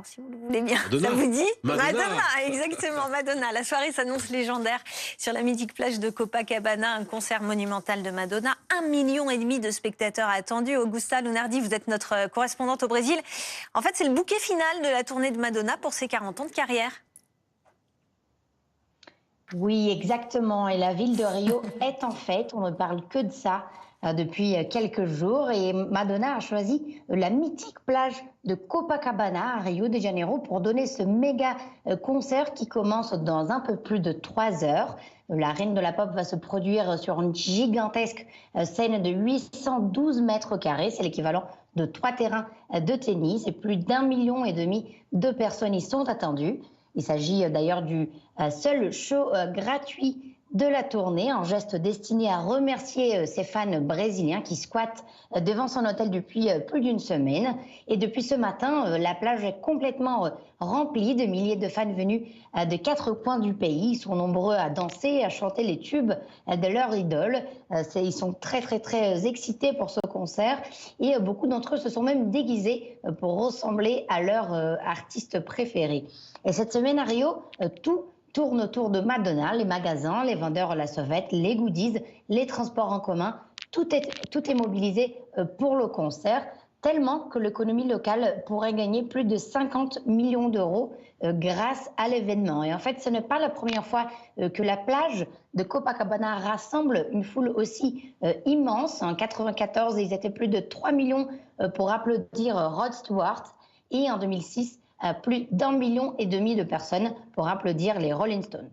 si vous le voulez bien. Madonna. Ça vous dit? Madonna, Exactement, Madonna. La soirée s'annonce légendaire sur la mythique plage de Copacabana, un concert monumental de Madonna. 1,5 million de spectateurs attendus. Augusta Lunardi, vous êtes notre correspondante au Brésil. En fait, c'est le bouquet final de la tournée de Madonna pour ses 40 ans de carrière. Oui, exactement. Et la ville de Rio est en fête. On ne parle que de ça depuis quelques jours. Et Madonna a choisi la mythique plage de Copacabana à Rio de Janeiro pour donner ce méga concert qui commence dans un peu plus de 3 heures. La reine de la pop va se produire sur une gigantesque scène de 812 mètres carrés. C'est l'équivalent de 3 terrains de tennis. Et plus d'1,5 million de personnes y sont attendues. Il s'agit d'ailleurs du seul show gratuit de la tournée, un geste destiné à remercier ses fans brésiliens qui squattent devant son hôtel depuis plus d'une semaine. Et depuis ce matin, la plage est complètement remplie de milliers de fans venus de 4 coins du pays. Ils sont nombreux à danser, à chanter les tubes de leur idole. Ils sont très excités pour ce concert et beaucoup d'entre eux se sont même déguisés pour ressembler à leur artiste préféré. Et cette semaine à Rio, tout tourne autour de Madonna, les magasins, les vendeurs la sauvette, les goodies, les transports en commun. Tout est mobilisé pour le concert, tellement que l'économie locale pourrait gagner plus de 50 millions d'euros grâce à l'événement. Et en fait, ce n'est pas la première fois que la plage de Copacabana rassemble une foule aussi immense. En 1994, ils étaient plus de 3 millions pour applaudir Rod Stewart. Et en 2006, plus d'1,5 million de personnes pour applaudir les Rolling Stones.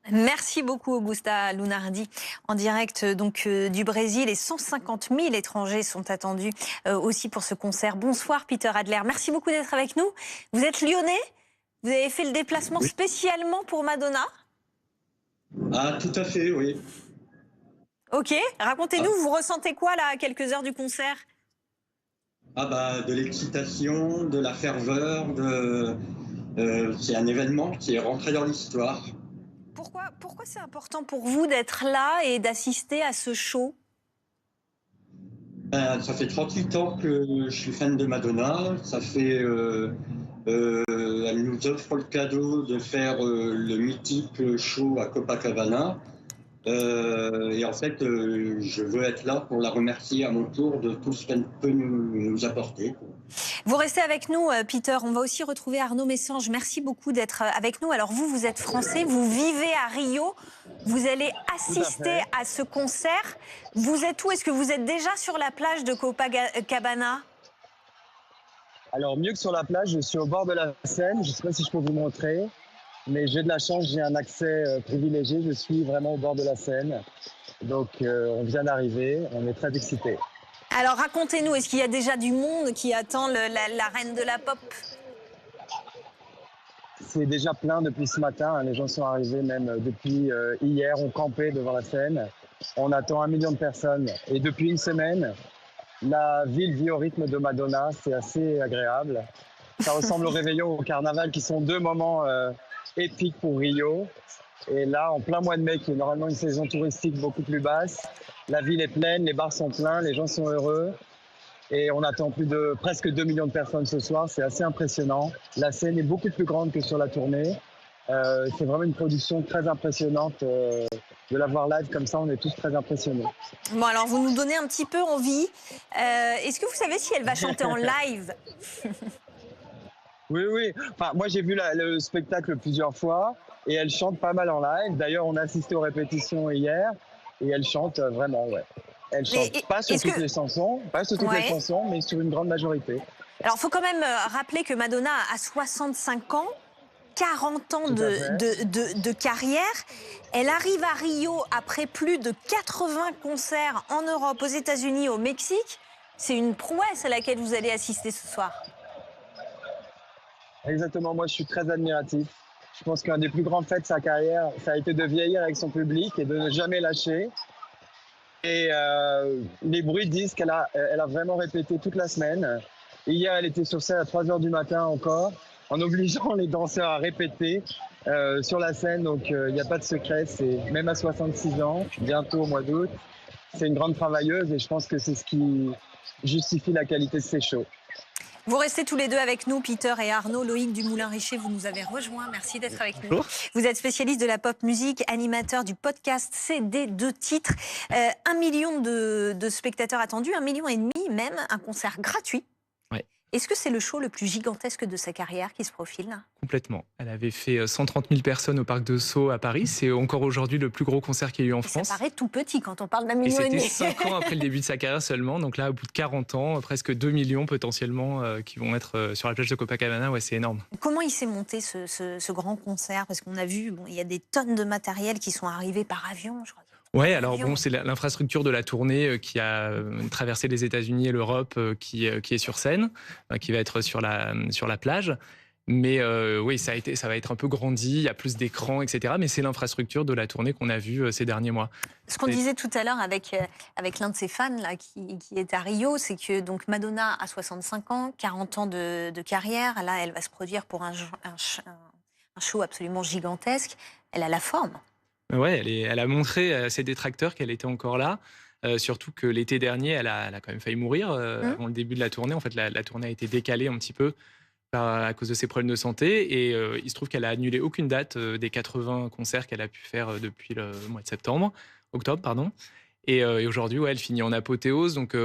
Merci beaucoup Augusta Lunardi, en direct du Brésil. Et 150 000 étrangers sont attendus aussi pour ce concert. Bonsoir Peter Adler, merci beaucoup d'être avec nous. Vous êtes lyonnais? Vous avez fait le déplacement spécialement pour Madonna? Ah, tout à fait, oui. Ok, racontez-nous, vous ressentez quoi là à quelques heures du concert? De l'excitation, de la ferveur, c'est un événement qui est rentré dans l'histoire. Pourquoi c'est important pour vous d'être là et d'assister à ce show? Ça fait 38 ans que je suis fan de Madonna. Ça fait, elle nous offre le cadeau de faire le mythique show à Copacabana. Et en fait, je veux être là pour la remercier à mon tour de tout ce qu'elle peut nous apporter. Vous restez avec nous, Peter. On va aussi retrouver Arnaud Messange. Merci beaucoup d'être avec nous. Alors vous êtes français, vous vivez à Rio. Vous allez assister à ce concert. Vous êtes où? Est-ce que vous êtes déjà sur la plage de Copacabana? Alors, mieux que sur la plage, je suis au bord de la Seine. Je ne sais pas si je peux vous montrer. Mais j'ai de la chance, j'ai un accès privilégié. Je suis vraiment au bord de la Seine. Donc, on vient d'arriver. On est très excités. Alors, racontez-nous, est-ce qu'il y a déjà du monde qui attend la reine de la pop? C'est déjà plein depuis ce matin. Les gens sont arrivés même depuis hier. On campait devant la Seine. On attend 1 million de personnes. Et depuis une semaine, la ville vit au rythme de Madonna. C'est assez agréable. Ça ressemble au réveillon, au carnaval, qui sont deux moments épique pour Rio. Et là, en plein mois de mai, qui est normalement une saison touristique beaucoup plus basse, la ville est pleine, les bars sont pleins, les gens sont heureux. Et on attend presque 2 millions de personnes ce soir. C'est assez impressionnant. La scène est beaucoup plus grande que sur la tournée. C'est vraiment une production très impressionnante. De la voir live comme ça, on est tous très impressionnés. Bon, alors vous nous donnez un petit peu envie. Est-ce que vous savez si elle va chanter en live? Oui. Enfin, moi, j'ai vu le spectacle plusieurs fois et elle chante pas mal en live. D'ailleurs, on a assisté aux répétitions hier et elle chante vraiment, ouais. Elle chante pas sur toutes les chansons, mais sur une grande majorité. Alors, il faut quand même rappeler que Madonna a 65 ans, 40 ans de carrière. Elle arrive à Rio après plus de 80 concerts en Europe, aux États-Unis, au Mexique. C'est une prouesse à laquelle vous allez assister ce soir. Exactement, moi je suis très admiratif. Je pense qu'un des plus grands faits de sa carrière, ça a été de vieillir avec son public et de ne jamais lâcher. Et les bruits disent qu'elle a vraiment répété toute la semaine. Et hier, elle était sur scène à 3h du matin encore, en obligeant les danseurs à répéter sur la scène. Donc il n'y a pas de secret, c'est même à 66 ans, bientôt au mois d'août. C'est une grande travailleuse et je pense que c'est ce qui justifie la qualité de ses shows. Vous restez tous les deux avec nous, Peter et Arnaud. Loïc Dumoulin-Richer, vous nous avez rejoints. Merci d'être avec nous. Bonjour. Vous êtes spécialiste de la pop musique, animateur du podcast CD 2 titres. 1 million de spectateurs attendus, 1,5 million même, un concert gratuit. Ouais. Est-ce que c'est le show le plus gigantesque de sa carrière qui se profile? Complètement. Elle avait fait 130 000 personnes au Parc de Sceaux à Paris. C'est encore aujourd'hui le plus gros concert qu'il y a eu en France. Ça paraît tout petit quand on parle d'1,5 Et million. c'était 5 ans après le début de sa carrière seulement. Donc là, au bout de 40 ans, presque 2 millions potentiellement qui vont être sur la plage de Copacabana. Ouais, c'est énorme. Comment il s'est monté ce grand concert? Parce qu'on a vu, il y a des tonnes de matériel qui sont arrivés par avion, je crois. Ouais, alors bon, c'est l'infrastructure de la tournée qui a traversé les États-Unis et l'Europe qui est sur scène, qui va être sur la plage. Mais oui, ça va être un peu grandi, il y a plus d'écrans, etc. Mais c'est l'infrastructure de la tournée qu'on a vue ces derniers mois. Ce qu'on disait tout à l'heure avec l'un de ses fans là, qui est à Rio, c'est que donc Madonna a 65 ans, 40 ans de carrière. Là, elle va se produire pour un show absolument gigantesque. Elle a la forme. Ouais, elle a montré à ses détracteurs qu'elle était encore là. Surtout que l'été dernier, elle a quand même failli mourir avant le début de la tournée. En fait, la tournée a été décalée un petit peu à cause de ses problèmes de santé. Et il se trouve qu'elle a annulé aucune date des 80 concerts qu'elle a pu faire depuis le mois de octobre, pardon. Et aujourd'hui, ouais, elle finit en apothéose. Donc,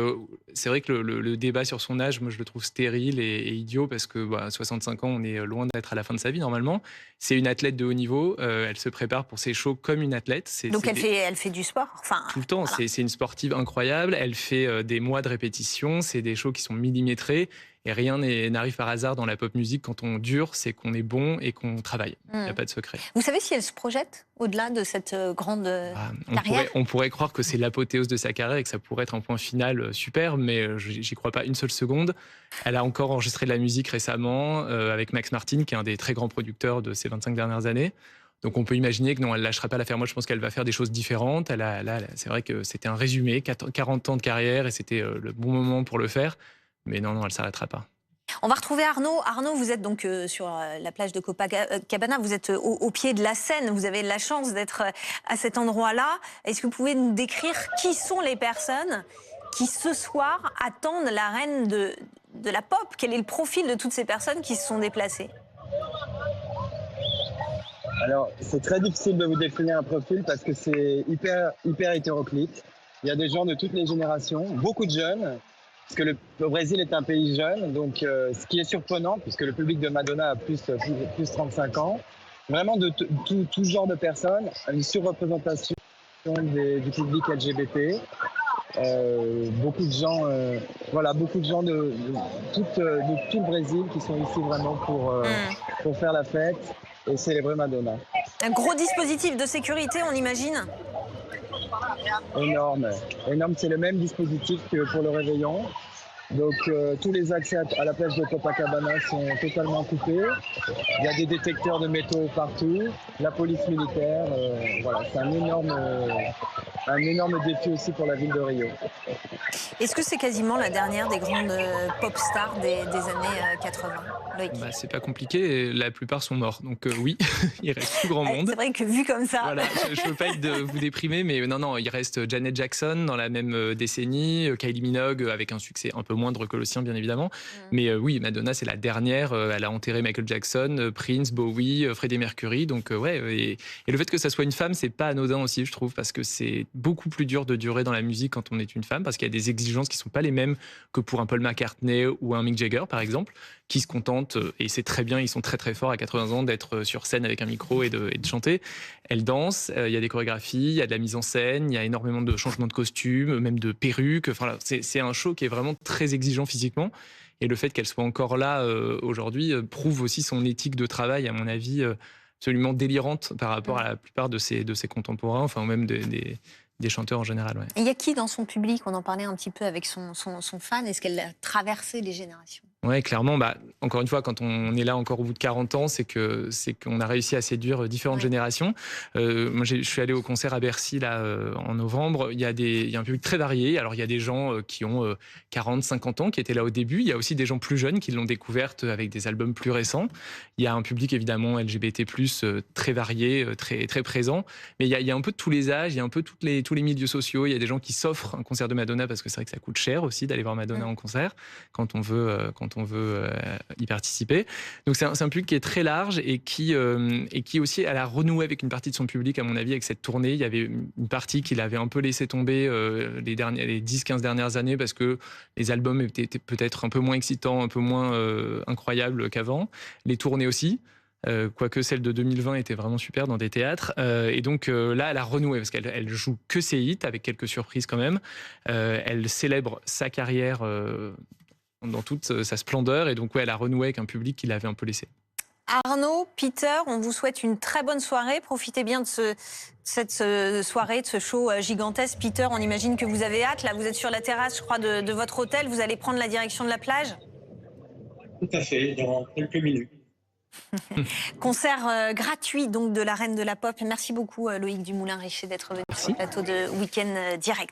c'est vrai que le débat sur son âge, moi, je le trouve stérile et idiot parce que 65 ans, on est loin d'être à la fin de sa vie, normalement. C'est une athlète de haut niveau. Elle se prépare pour ses shows comme une athlète. Donc, elle fait du sport tout le temps. Voilà. C'est une sportive incroyable. Elle fait des mois de répétition. C'est des shows qui sont millimétrés. Et rien n'arrive par hasard dans la pop musique. Quand on dure, c'est qu'on est bon et qu'on travaille. Il n'y a pas de secret. Vous savez si elle se projette au-delà de cette grande carrière? On pourrait croire que c'est l'apothéose de sa carrière et que ça pourrait être un point final super, mais j'y crois pas une seule seconde. Elle a encore enregistré de la musique récemment avec Max Martin, qui est un des très grands producteurs de ces 25 dernières années. Donc on peut imaginer que non, elle ne lâchera pas l'affaire. Moi, je pense qu'elle va faire des choses différentes. C'est vrai que c'était un résumé, 40 ans de carrière, et c'était le bon moment pour le faire. Mais non, elle ne s'arrêtera pas. On va retrouver Arnaud. Arnaud, vous êtes donc sur la plage de Copacabana, vous êtes au pied de la Seine, vous avez la chance d'être à cet endroit-là. Est-ce que vous pouvez nous décrire qui sont les personnes qui, ce soir, attendent la reine de la pop? Quel est le profil de toutes ces personnes qui se sont déplacées? Alors, c'est très difficile de vous définir un profil parce que c'est hyper hétéroclite. Il y a des gens de toutes les générations, beaucoup de jeunes, parce que le Brésil est un pays jeune, donc ce qui est surprenant, puisque le public de Madonna a plus 35 ans, vraiment de tout genre de personnes, une surreprésentation du public LGBT, beaucoup de gens de tout le Brésil qui sont ici vraiment pour faire la fête et célébrer Madonna. Un gros dispositif de sécurité, on imagine? Énorme, c'est le même dispositif que pour le réveillon. Donc tous les accès à la plage de Copacabana sont totalement coupés. Il y a des détecteurs de métaux partout, la police militaire. Voilà, c'est un énorme défi aussi pour la ville de Rio. Est-ce que c'est quasiment la dernière des grandes pop stars des années 80, Loïc? C'est pas compliqué, la plupart sont morts. Donc oui, il reste plus grand monde. C'est vrai que vu comme ça... Voilà, je veux pas être vous déprimer, mais non, il reste Janet Jackson dans la même décennie, Kylie Minogue avec un succès un peu moindre que le sien, bien évidemment. Mais oui, Madonna, c'est la dernière. Elle a enterré Michael Jackson, Prince, Bowie, Freddie Mercury. Donc ouais, et le fait que ça soit une femme, c'est pas anodin aussi, je trouve, parce que c'est beaucoup plus dur de durer dans la musique quand on est une femme, parce qu'il y a des exigences qui sont pas les mêmes que pour un Paul McCartney ou un Mick Jagger, par exemple, qui se contentent, et c'est très bien, ils sont très très forts à 80 ans d'être sur scène avec un micro et de chanter. Elle danse, il y a des chorégraphies, il y a de la mise en scène, il y a énormément de changements de costumes, même de perruques. Enfin, c'est un show qui est vraiment très exigeant physiquement. Et le fait qu'elle soit encore là aujourd'hui prouve aussi son éthique de travail, à mon avis, absolument délirante par rapport à la plupart de ses contemporains, enfin même des chanteurs en général. Ouais. Et il y a qui dans son public? On en parlait un petit peu avec son fan. Est-ce qu'elle a traversé les générations? Ouais, clairement. Encore une fois, quand on est là encore au bout de 40 ans, c'est qu'on a réussi à séduire différentes générations. Moi, je suis allé au concert à Bercy là en novembre. Il y a un public très varié. Alors, il y a des gens qui ont 40, 50 ans qui étaient là au début. Il y a aussi des gens plus jeunes qui l'ont découverte avec des albums plus récents. Il y a un public évidemment LGBT+, très varié, très très présent. Mais il y a un peu de tous les âges. Il y a un peu tous les milieux sociaux. Il y a des gens qui s'offrent un concert de Madonna parce que c'est vrai que ça coûte cher aussi d'aller voir Madonna en concert quand on veut quand on veut y participer. Donc c'est un public qui est très large et qui aussi elle a renoué avec une partie de son public, à mon avis, avec cette tournée. Il y avait une partie qu'il avait un peu laissé tomber les 10-15 dernières années parce que les albums étaient peut-être un peu moins excitants, un peu moins incroyables qu'avant. Les tournées aussi. Quoique celle de 2020 était vraiment super dans des théâtres. Et donc là, elle a renoué parce qu'elle joue que ses hits avec quelques surprises quand même. Elle célèbre sa carrière dans toute sa splendeur. Et donc, ouais, elle a renoué avec un public qui l'avait un peu laissé. Arnaud, Peter, on vous souhaite une très bonne soirée. Profitez bien de cette soirée, de ce show gigantesque. Peter, on imagine que vous avez hâte. Là, vous êtes sur la terrasse, je crois, de votre hôtel. Vous allez prendre la direction de la plage? Tout à fait, dans quelques minutes. Concert gratuit donc de la Reine de la Pop. Merci beaucoup Loïc Dumoulin-Richer d'être venu sur le plateau de Week-end Direct.